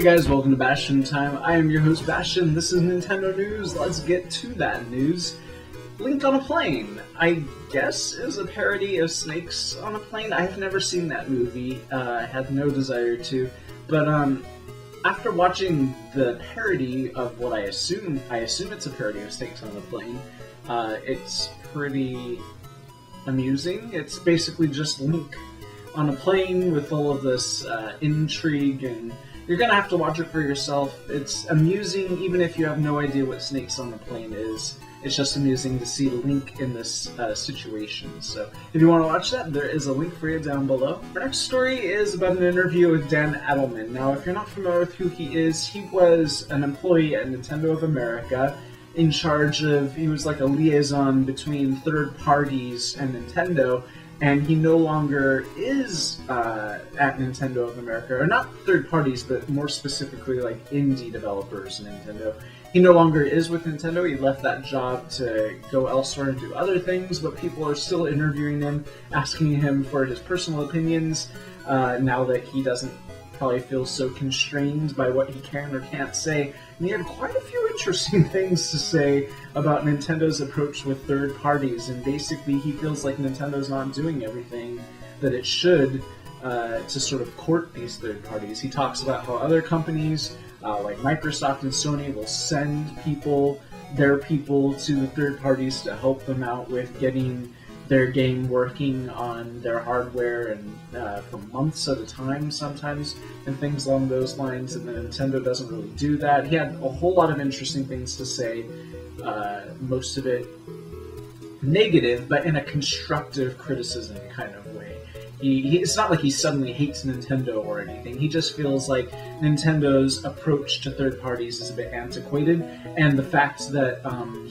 guys, welcome to Bastion Time. I am your host Bastion. This is Nintendo News. Let's get to that news. Link on a Plane, I guess, is a parody of Snakes on a Plane. I've never seen that movie. I had no desire to. But after watching the parody of what I assume it's a parody of Snakes on a Plane, it's pretty amusing. It's basically just Link on a plane with all of this intrigue, and you're gonna have to watch it for yourself. It's amusing even if you have no idea what Snakes on the Plane is. It's just amusing to see Link in this situation. So if you want to watch that, there is a link for you down below. Our next story is about an interview with Adelman. Now, if you're not familiar with who he is, he was an employee at Nintendo of America in charge of, he was like a liaison between third parties and Nintendo, and he no longer is at Nintendo of America, or not third parties, but more specifically like indie developers in Nintendo. He no longer is with Nintendo. He left that job to go elsewhere and do other things, but people are still interviewing him, asking him for his personal opinions, now that he doesn't probably feel so constrained by what he can or can't say. And he had quite a few interesting things to say about Nintendo's approach with third parties, and basically he feels like Nintendo's not doing everything that it should to sort of court these third parties. He talks about how other companies like Microsoft and Sony will send their people to the third parties to help them out with getting their game working on their hardware, and for months at a time sometimes, and things along those lines, and Nintendo doesn't really do that. He had a whole lot of interesting things to say, most of it negative, but in a constructive criticism kind of way. It's not like he suddenly hates Nintendo or anything. He just feels like Nintendo's approach to third parties is a bit antiquated, and the fact that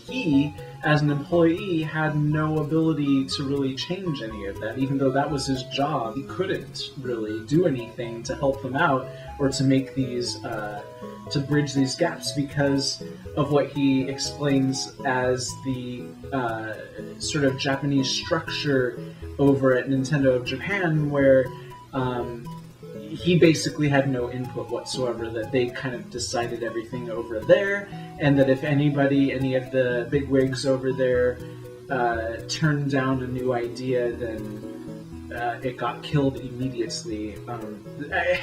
he, as an employee, had no ability to really change any of that. Even though that was his job, he couldn't really do anything to help them out or to make these, to bridge these gaps, because of what he explains as the sort of Japanese structure over at Nintendo of Japan, where he basically had no input whatsoever, that they kind of decided everything over there, and that if any of the bigwigs over there turned down a new idea, then it got killed immediately.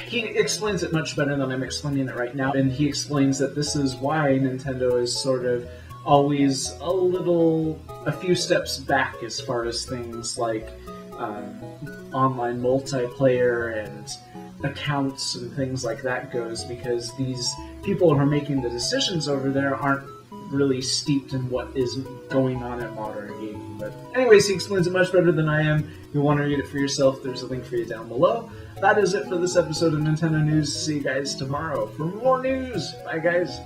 He explains it much better than I'm explaining it right now, and he explains that this is why Nintendo is sort of always a few steps back as far as things like online multiplayer and accounts and things like that goes, because these people who are making the decisions over there aren't really steeped in what is going on at modern gaming. But anyways, he explains it much better than I am. If you want to read it for yourself, there's a link for you down below. That is it for this episode of Nintendo News. See you guys tomorrow for more news. Bye, guys.